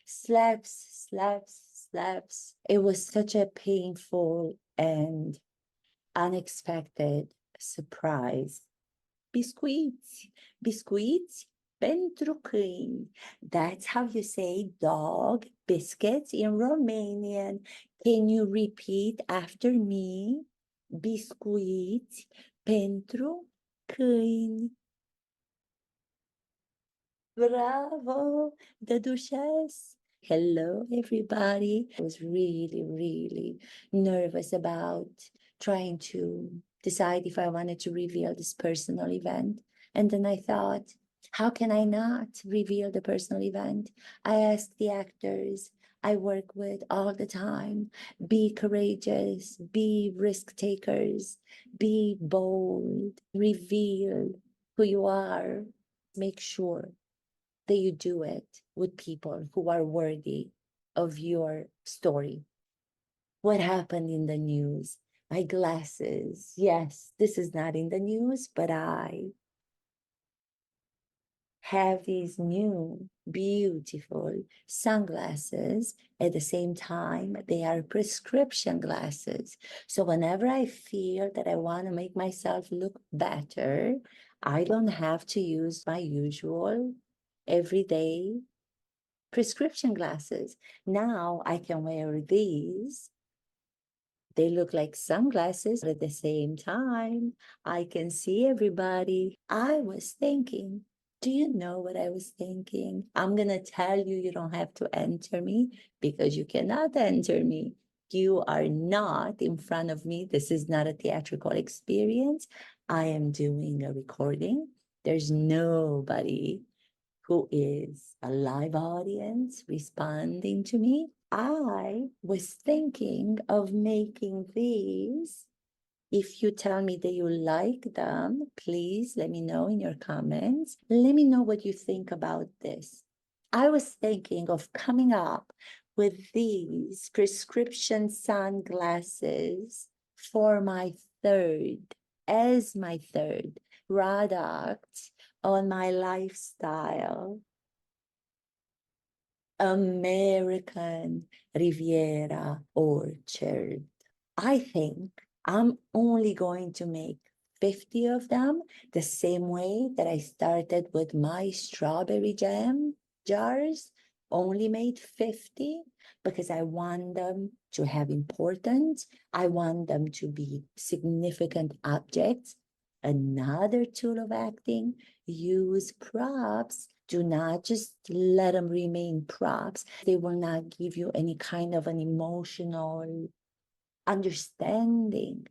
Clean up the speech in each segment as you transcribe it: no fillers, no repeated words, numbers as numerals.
slaps, slaps, slaps. It was such a painful and unexpected surprise. Biscuits, biscuits, pentru câini. That's how you say dog biscuits in Romanian. Can you repeat after me? Biscuits pentru câini. Bravo, the Duchess. Hello, everybody. I was really, really nervous about trying to decide if I wanted to reveal this personal event. And then I thought, how can I not reveal the personal event? I asked the actors I work with all the time, be courageous, be risk takers, be bold, reveal who you are, make sure that you do it with people who are worthy of your story. What happened in the news? My glasses. Yes, this is not in the news, but I have these new beautiful sunglasses. At the same time, they are prescription glasses. So whenever I feel that I want to make myself look better, I don't have to use my usual everyday prescription glasses. Now I can wear these. They look like sunglasses, but at the same time, I can see everybody. I was thinking, do you know what I was thinking? I'm going to tell you, you don't have to enter me because you cannot enter me. You are not in front of me. This is not a theatrical experience. I am doing a recording. There's nobody who is a live audience responding to me. I was thinking of making these. If you tell me that you like them, please let me know in your comments. Let me know what you think about this. I was thinking of coming up with these prescription sunglasses for my third product on my lifestyle. American Riviera Orchard. I think I'm only going to make 50 of them, the same way that I started with my strawberry jam jars, only made 50 because I want them to have importance. I want them to be significant objects. Another tool of acting, use props. Do not just let them remain props. They will not give you any kind of an emotional understanding.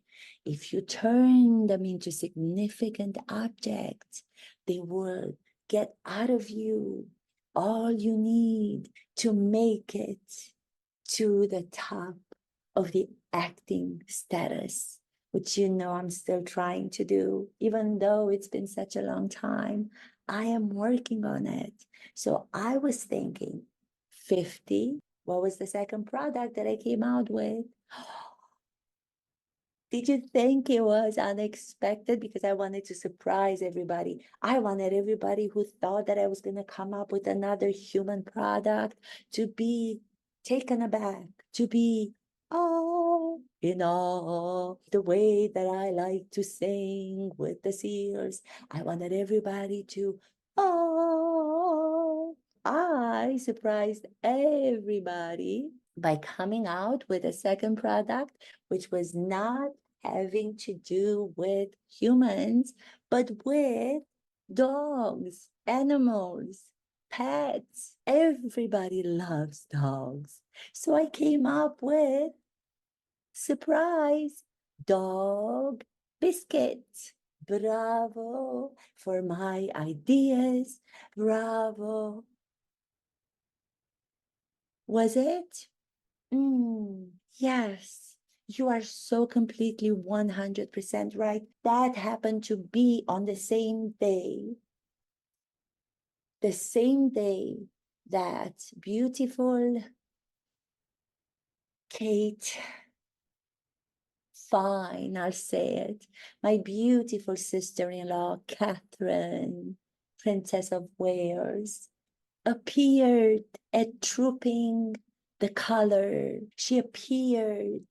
If you turn them into significant objects, they will get out of you all you need to make it to the top of the acting status, which you know I'm still trying to do, even though it's been such a long time. I am working on it. So I was thinking 50. What was the second product that I came out with? Did you think it was unexpected? Because I wanted to surprise everybody. I wanted everybody who thought that I was going to come up with another human product to be taken aback, to be, oh, in awe, the way that I like to sing with the seals. I wanted everybody to, oh, I surprised everybody by coming out with a second product, which was not having to do with humans, but with dogs, animals, pets. Everybody loves dogs. So I came up with, surprise, dog biscuits. Bravo for my ideas. Bravo. Was it? Yes, you are so completely 100% right. That happened to be on the same day that beautiful Kate, fine, I'll say it, my beautiful sister-in-law, Catherine, Princess of Wales, appeared at trooping the color. She appeared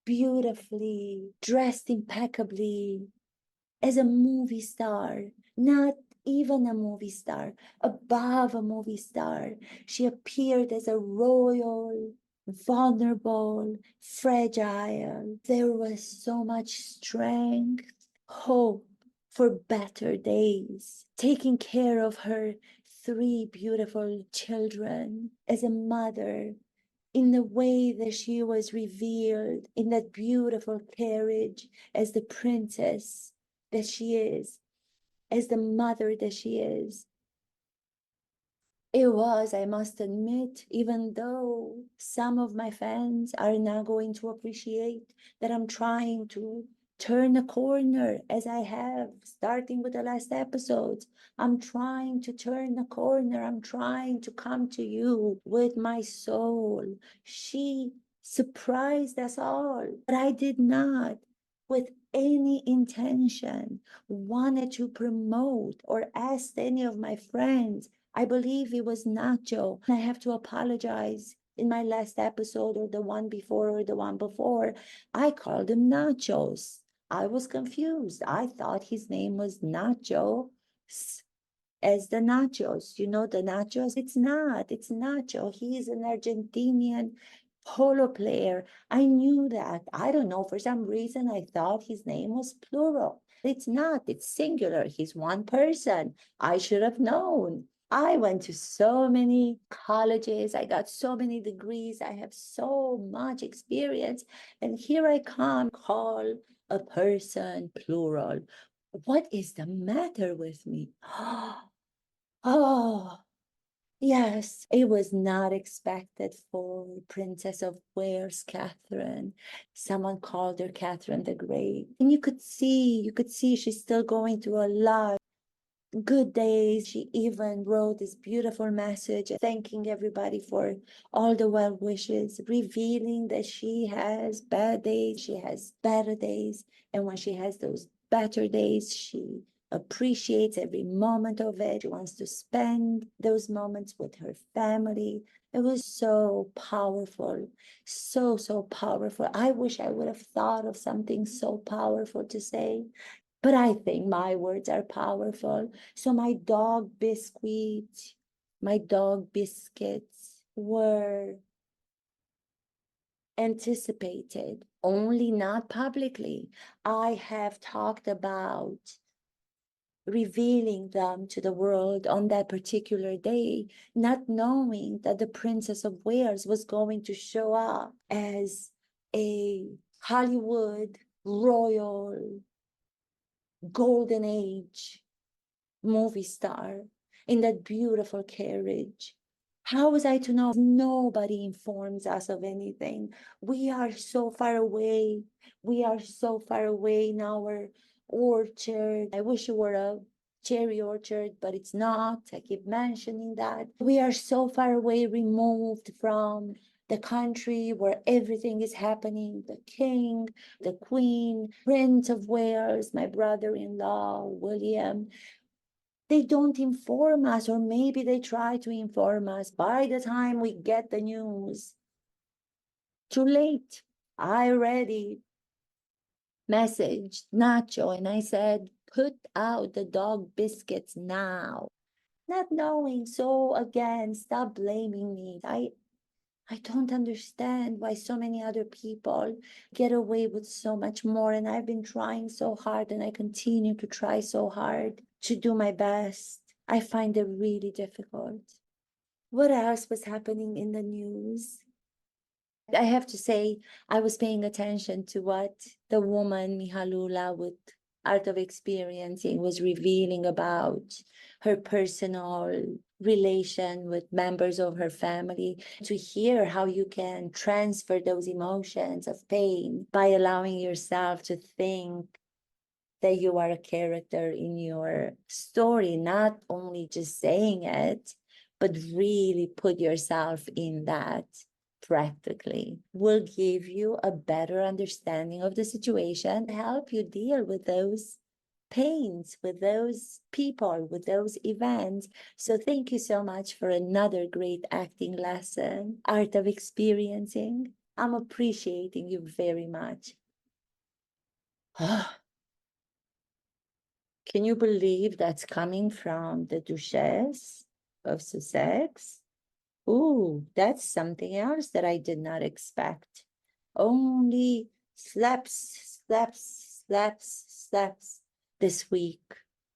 beautifully, dressed impeccably as a movie star, not even a movie star, above a movie star. She appeared as a royal, vulnerable, fragile. There was so much strength, hope for better days, taking care of her three beautiful children as a mother, in the way that she was revealed in that beautiful carriage as the princess that she is, as the mother that she is. It was, I must admit, even though some of my fans are now going to appreciate that I'm trying to turn a corner as I have, starting with the last episodes. I'm trying to turn a corner. I'm trying to come to you with my soul. She surprised us all, but I did not, with any intention, wanted to promote or ask any of my friends. I believe it was Nacho. I have to apologize. In my last episode, or the one before, or the one before, I called him Nachos. I was confused. I thought his name was Nacho, as the nachos. You know, the nachos? It's not. It's Nacho. He's an Argentinian polo player. I knew that. I don't know. For some reason, I thought his name was plural. It's not. It's singular. He's one person. I should have known. I went to so many colleges. I got so many degrees. I have so much experience. And here I come, call a person plural. What is the matter with me? Oh, yes, it was not expected for Princess of Wales, Catherine. Someone called her Catherine the Great. And you could see she's still going through a lot. Good days. She even wrote this beautiful message thanking everybody for all the well wishes, revealing that she has bad days, she has better days. And when she has those better days, she appreciates every moment of it. She wants to spend those moments with her family. It was so powerful, so, so powerful. I wish I would have thought of something so powerful to say. But I think my words are powerful. So my dog biscuits were anticipated, only not publicly. I have talked about revealing them to the world on that particular day, not knowing that the Princess of Wales was going to show up as a Hollywood royal golden age movie star in that beautiful carriage. How was I to know? Nobody informs us of anything. We are so far away. We are so far away in our orchard. I wish it were a cherry orchard, but it's not. I keep mentioning that. We are so far away, removed from the country where everything is happening. The king, the queen, Prince of Wales, my brother-in-law, William, they don't inform us, or maybe they try to inform us. By the time we get the news, too late. I already messaged Nacho and I said, put out the dog biscuits now. Not knowing. So again, stop blaming me. I don't understand why so many other people get away with so much more. And I've been trying so hard and I continue to try so hard to do my best. I find it really difficult. What else was happening in the news? I have to say, I was paying attention to what the woman Mihalula with Art of Experiencing was revealing about her personal relation with members of her family, to hear how you can transfer those emotions of pain by allowing yourself to think that you are a character in your story, not only just saying it, but really put yourself in that practically will give you a better understanding of the situation, help you deal with those pains with those people, with those events. So thank you so much for another great acting lesson, art of experiencing. I'm appreciating you very much. Can you believe that's coming from the Duchess of Sussex? Ooh, that's something else that I did not expect. Only slaps, slaps, slaps, slaps this week.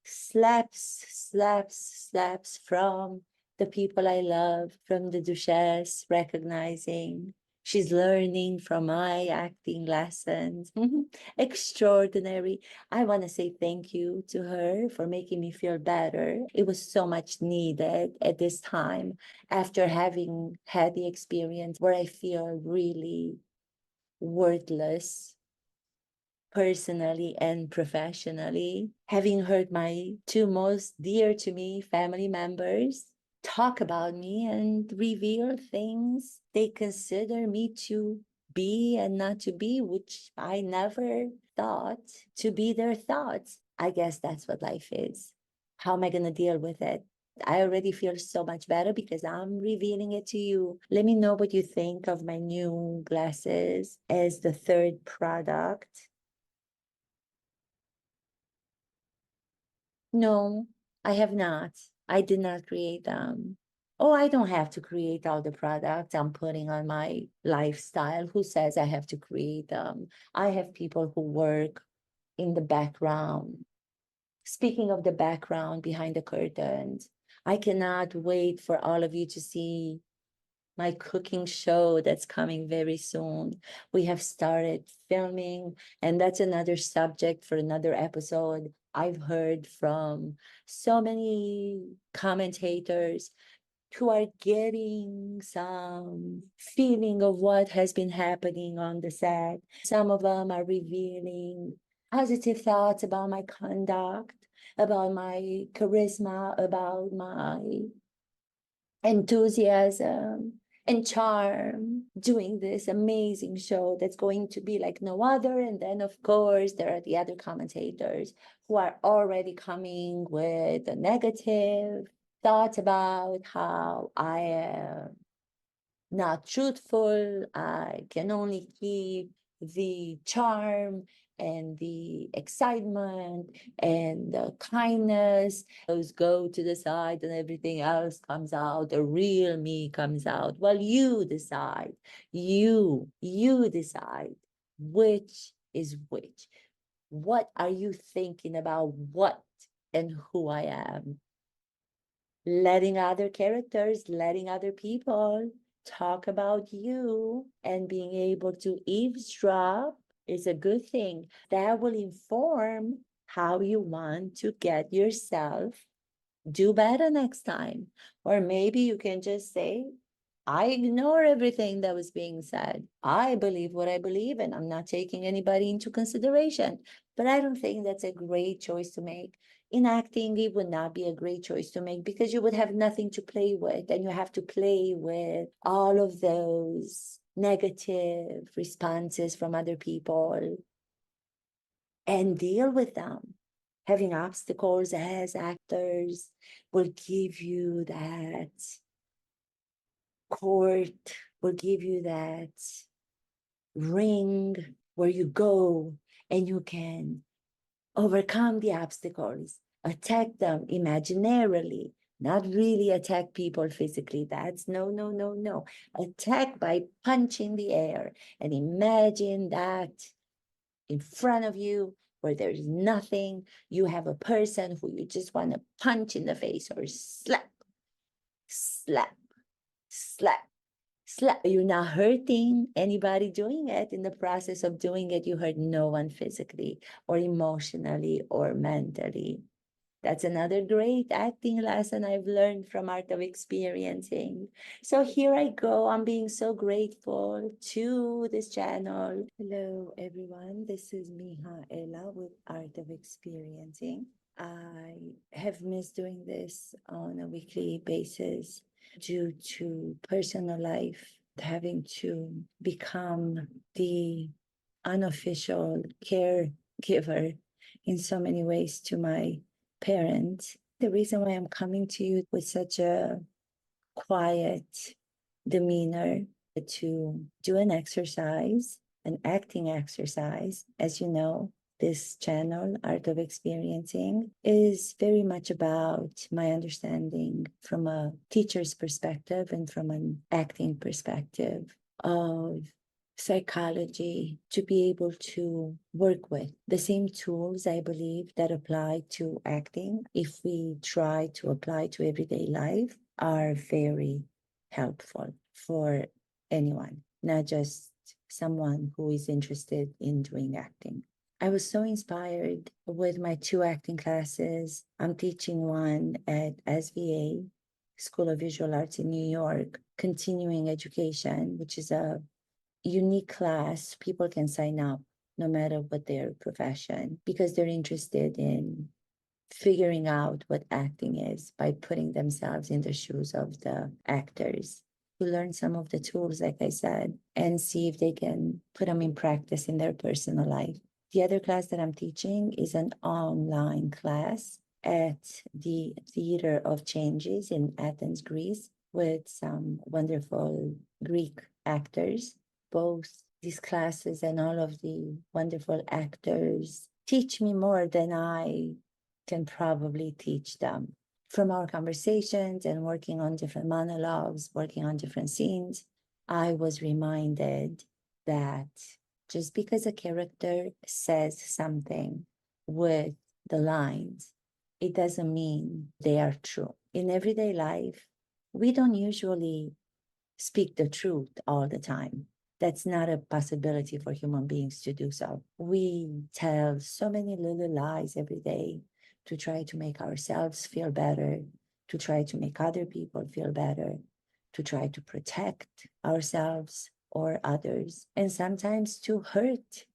Slaps, slaps, slaps from the people I love, from the Duchess, recognizing she's learning from my acting lessons. Extraordinary. I want to say thank you to her for making me feel better. It was so much needed at this time after having had the experience where I feel really worthless personally and professionally, having heard my two most dear to me family members talk about me and reveal things they consider me to be and not to be, which I never thought to be their thoughts. I guess that's what life is. How am I going to deal with it? I already feel so much better because I'm revealing it to you. Let me know what you think of my new glasses as the third product. No, I have not. I did not create them. Oh, I don't have to create all the products I'm putting on my lifestyle. Who says I have to create them? I have people who work in the background. Speaking of the background behind the curtains, I cannot wait for all of you to see my cooking show that's coming very soon. We have started filming, and that's another subject for another episode. I've heard from so many commentators who are getting some feeling of what has been happening on the set. Some of them are revealing positive thoughts about my conduct, about my charisma, about my enthusiasm and charm doing this amazing show that's going to be like no other. And then, of course, there are the other commentators who are already coming with a negative thoughts about how I am not truthful. I can only keep the charm and the excitement and the kindness. Those go to the side and everything else comes out. The real me comes out. Well, you decide. You decide which is which. What are you thinking about what and who I am? Letting other characters, letting other people talk about you and being able to eavesdrop is a good thing. That will inform how you want to get yourself do better next time. Or maybe you can just say, I ignore everything that was being said. I believe what I believe, and I'm not taking anybody into consideration. But I don't think that's a great choice to make. In acting, it would not be a great choice to make because you would have nothing to play with, and you have to play with all of those negative responses from other people and deal with them. Having obstacles as actors will give you that court, will give you that ring where you go and you can overcome the obstacles, attack them imaginarily, not really attack people physically. That's no, no, no, no. Attack by punching the air and imagine that in front of you where there's nothing, you have a person who you just want to punch in the face or slap, slap, slap, slap. You're not hurting anybody doing it. In the process of doing it, you hurt no one physically or emotionally or mentally. That's another great acting lesson I've learned from Art of Experiencing. So here I go. I'm being so grateful to this channel. Hello, everyone. This is Miha Ella with Art of Experiencing. I have missed doing this on a weekly basis due to personal life, having to become the unofficial caregiver in so many ways to my parents. The reason why I'm coming to you with such a quiet demeanor to do an exercise, an acting exercise. As you know, this channel, Art of Experiencing, is very much about my understanding from a teacher's perspective and from an acting perspective of psychology to be able to work with the same tools I believe that apply to acting. If we try to apply to everyday life, are very helpful for anyone, not just someone who is interested in doing acting. I was so inspired with my two acting classes. I'm teaching one at SVA, School of Visual Arts in New York, continuing education, which is a unique class. People can sign up no matter what their profession because they're interested in figuring out what acting is by putting themselves in the shoes of the actors. To learn some of the tools, like I said, and see if they can put them in practice in their personal life. The other class that I'm teaching is an online class at the Theater of Changes in Athens, Greece, with some wonderful Greek actors. Both these classes and all of the wonderful actors teach me more than I can probably teach them. From our conversations and working on different monologues, working on different scenes, I was reminded that just because a character says something with the lines, it doesn't mean they are true. In everyday life, we don't usually speak the truth all the time. That's not a possibility for human beings to do so. We tell so many little lies every day to try to make ourselves feel better, to try to make other people feel better, to try to protect ourselves or others, and sometimes to hurt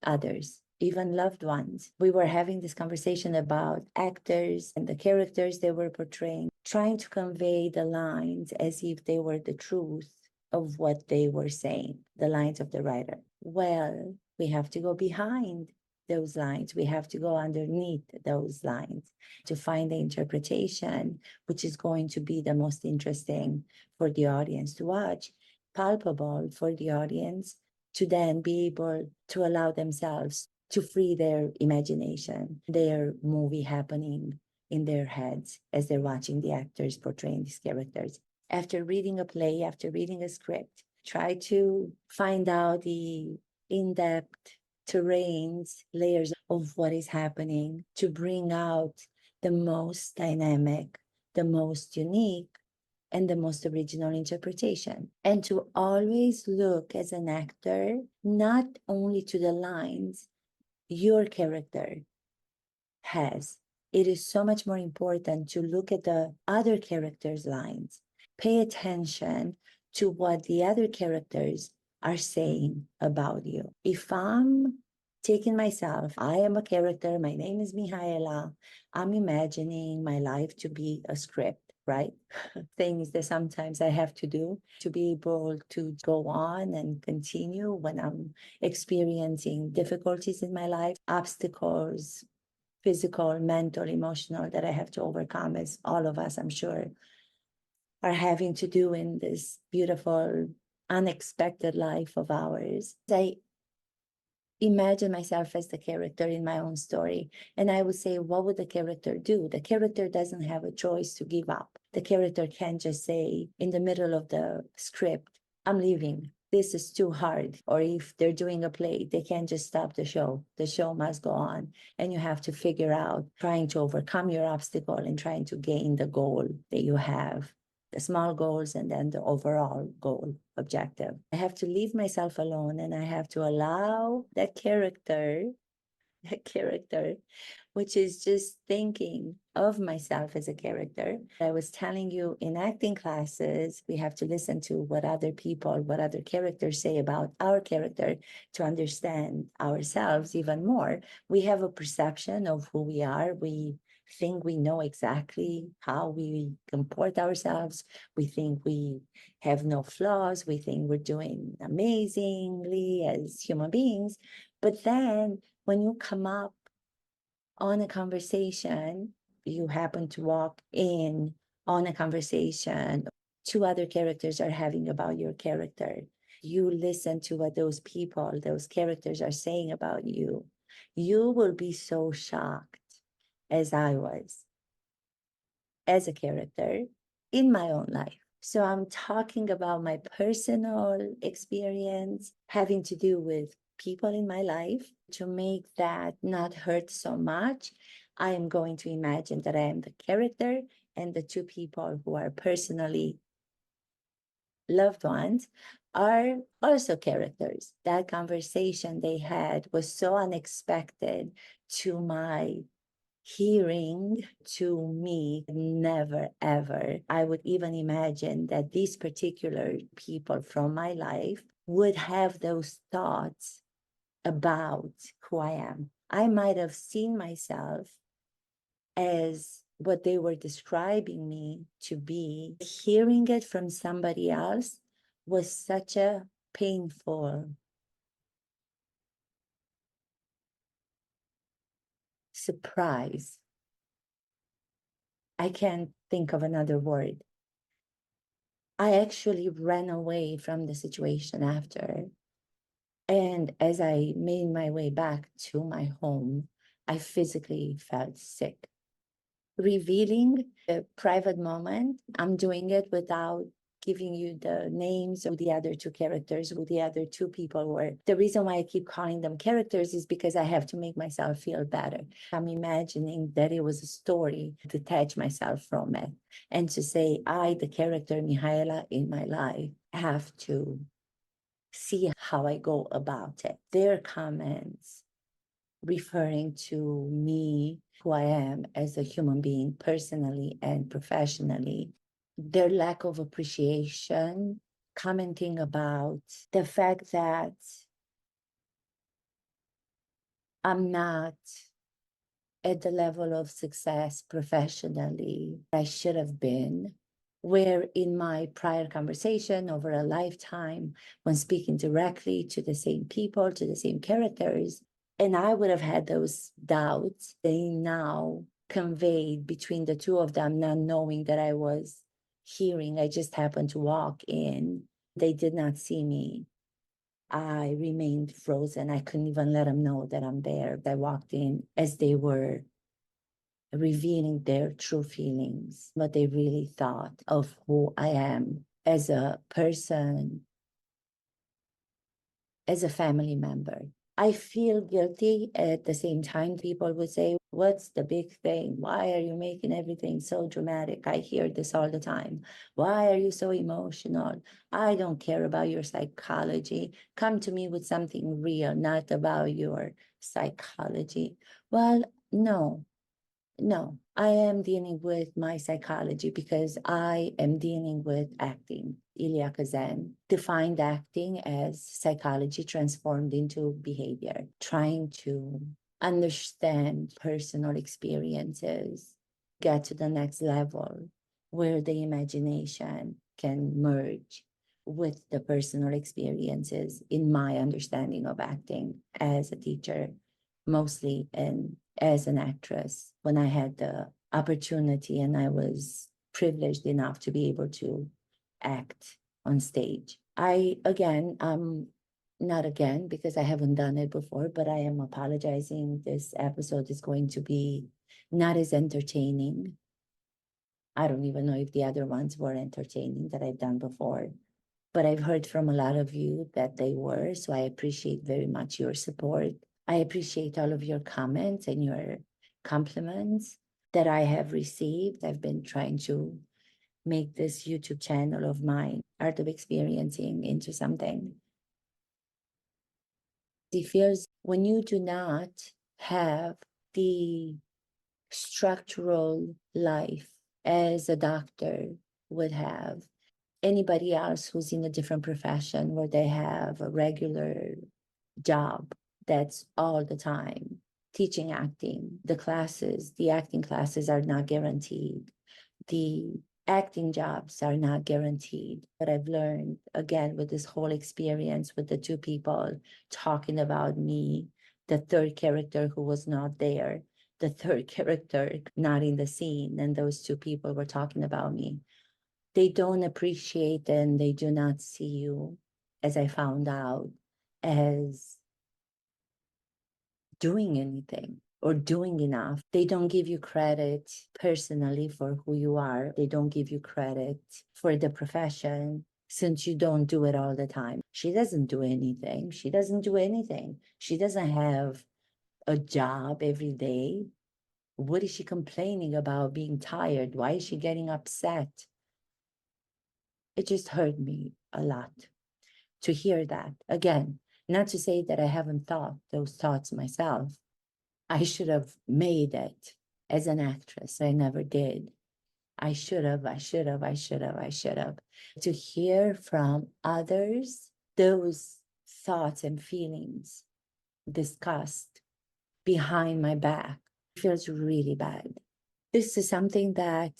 others, even loved ones. We were having this conversation about actors and the characters they were portraying, trying to convey the lines as if they were the truth of what they were saying, the lines of the writer. Well, we have to go behind those lines. We have to go underneath those lines to find the interpretation, which is going to be the most interesting for the audience to watch, palpable for the audience to then be able to allow themselves to free their imagination, their movie happening in their heads as they're watching the actors portraying these characters. After reading a play, after reading a script, try to find out the in-depth terrains, layers of what is happening to bring out the most dynamic, the most unique, and the most original interpretation. And to always look as an actor, not only to the lines your character has. It is so much more important to look at the other characters' lines. Pay attention to what the other characters are saying about you. If I'm taking myself, I am a character, my name is Mihaela, I'm imagining my life to be a script, right? Things that sometimes I have to do to be able to go on and continue when I'm experiencing difficulties in my life, obstacles, physical, mental, emotional, that I have to overcome, as all of us, I'm sure, are having to do in this beautiful, unexpected life of ours. I imagine myself as the character in my own story, and I would say, what would the character do? The character doesn't have a choice to give up. The character can't just say in the middle of the script, I'm leaving. This is too hard. Or if they're doing a play, they can't just stop the show. The show must go on. And you have to figure out trying to overcome your obstacle and trying to gain the goal that you have, the small goals and then the overall goal objective. I have to leave myself alone and I have to allow that character, which is just thinking of myself as a character. I was telling you in acting classes, we have to listen to what other people, what other characters say about our character to understand ourselves even more. We have a perception of who we are. We think we know exactly how we comport ourselves. We think we have no flaws. We think we're doing amazingly as human beings. But then when you come up on a conversation, you happen to walk in on a conversation, two other characters are having about your character. You listen to what those people, those characters are saying about you. You will be so shocked, as I was, as a character in my own life. So I'm talking about my personal experience having to do with people in my life. To make that not hurt so much, I am going to imagine that I am the character and the two people who are personally loved ones are also characters. That conversation they had was so unexpected to my hearing, to me. Never ever I would even imagine that these particular people from my life would have those thoughts about who I am. I might have seen myself as what they were describing me to be. Hearing it from somebody else was such a painful surprise. I can't think of another word. I actually ran away from the situation after. And as I made my way back to my home, I physically felt sick. Revealing a private moment, I'm doing it without giving you the names of the other two characters, who the other two people were. The reason why I keep calling them characters is because I have to make myself feel better. I'm imagining that it was a story, detach myself from it, and to say, I, the character Mihaela in my life, have to see how I go about it. Their comments referring to me, who I am as a human being, personally and professionally, their lack of appreciation, commenting about the fact that I'm not at the level of success professionally I should have been, where in my prior conversation over a lifetime, when speaking directly to the same people, to the same characters, and I would have had those doubts, they now conveyed between the two of them, not knowing that I was hearing. I just happened to walk in. They did not see me. I remained frozen. I couldn't even let them know that I'm there. I walked in as they were revealing their true feelings, what they really thought of who I am as a person, as a family member. I feel guilty at the same time. People would say, what's the big thing? Why are you making everything so dramatic? I hear this all the time. Why are you so emotional? I don't care about your psychology. Come to me with something real, not about your psychology. Well, no, I am dealing with my psychology because I am dealing with acting. Ilya Kazan defined acting as psychology transformed into behavior, trying to understand personal experiences, get to the next level where the imagination can merge with the personal experiences in my understanding of acting as a teacher, mostly, and as an actress when I had the opportunity and I was privileged enough to be able to act on stage. Not again, because I haven't done it before, but I am apologizing. This episode is going to be not as entertaining. I don't even know if the other ones were entertaining that I've done before, but I've heard from a lot of you that they were. So I appreciate very much your support. I appreciate all of your comments and your compliments that I have received. I've been trying to make this YouTube channel of mine, Art of Experiencing, into something. It feels when you do not have the structural life as a doctor would have, anybody else who's in a different profession where they have a regular job that's all the time teaching acting. The acting classes are not guaranteed. The acting jobs are not guaranteed. But I've learned, again, with this whole experience with the two people talking about me, the third character who was not there, the third character not in the scene, and those two people were talking about me. They don't appreciate and they do not see you, as I found out, as doing anything or doing enough. They don't give you credit personally for who you are. They don't give you credit for the profession since you don't do it all the time. She doesn't do anything. She doesn't do anything. She doesn't have a job every day. What is she complaining about being tired? Why is she getting upset? It just hurt me a lot to hear that. Again, not to say that I haven't thought those thoughts myself. I should have made it as an actress. I never did. I should have. To hear from others those thoughts and feelings discussed behind my back feels really bad. This is something that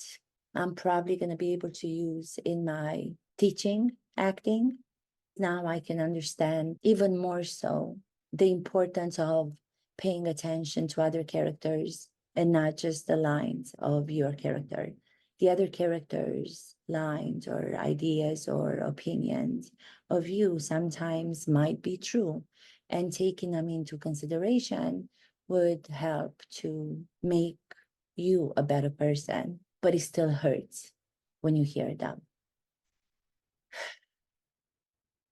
I'm probably going to be able to use in my teaching acting. Now I can understand even more so the importance of paying attention to other characters and not just the lines of your character. The other characters' lines or ideas or opinions of you sometimes might be true, and taking them into consideration would help to make you a better person, but it still hurts when you hear them.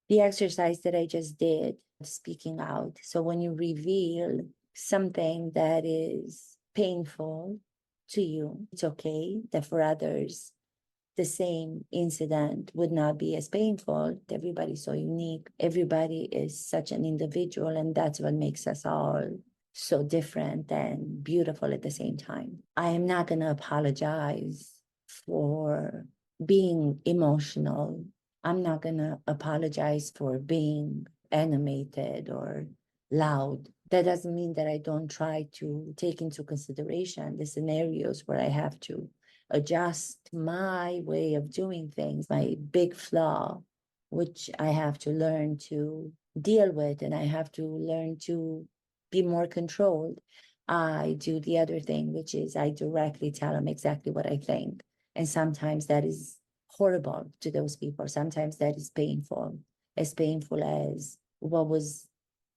The exercise that I just did, speaking out. So when you reveal something that is painful to you, it's okay that for others, the same incident would not be as painful. Everybody's so unique. Everybody is such an individual, and that's what makes us all so different and beautiful at the same time. I am not going to apologize for being emotional. I'm not going to apologize for being animated or loud. That doesn't mean that I don't try to take into consideration the scenarios where I have to adjust my way of doing things, my big flaw, which I have to learn to deal with, and I have to learn to be more controlled. I do the other thing, which is I directly tell them exactly what I think. And sometimes that is horrible to those people. Sometimes that is painful, as painful as what was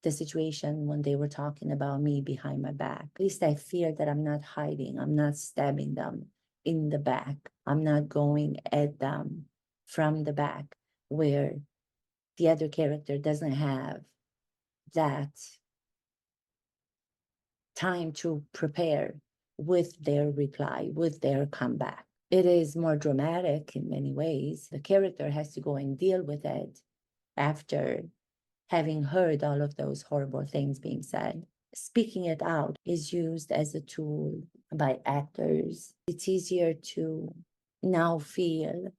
the situation when they were talking about me behind my back. At least I feel that I'm not hiding, I'm not stabbing them in the back. I'm not going at them from the back where the other character doesn't have that time to prepare with their reply, with their comeback. It is more dramatic in many ways. The character has to go and deal with it after having heard all of those horrible things being said. Speaking it out is used as a tool by actors. It's easier to now feel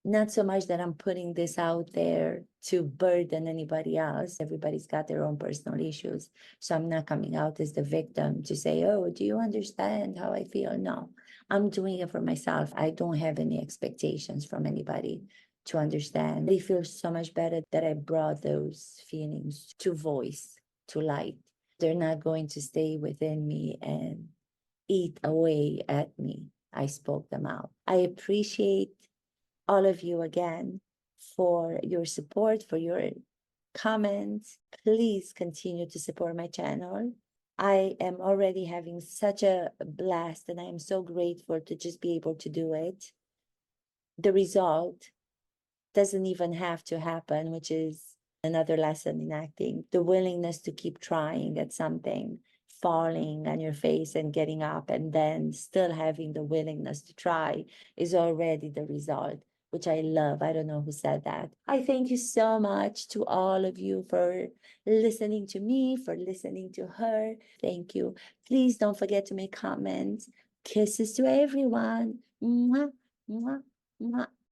not so much that I'm putting this out there to burden anybody else. Everybody's got their own personal issues. So I'm not coming out as the victim to say, oh, do you understand how I feel? No, I'm doing it for myself. I don't have any expectations from anybody to understand. It feels so much better that I brought those feelings to voice, to light. They're not going to stay within me and eat away at me. I spoke them out. I appreciate all of you again for your support, for your comments. Please continue to support my channel. I am already having such a blast, and I am so grateful to just be able to do it. The result doesn't even have to happen, which is another lesson in acting. The willingness to keep trying at something, falling on your face and getting up, and then still having the willingness to try is already the result, which I love. I don't know who said that. I thank you so much to all of you for listening to me, for listening to her. Thank you. Please don't forget to make comments. Kisses to everyone. Mwah, mwah, mwah.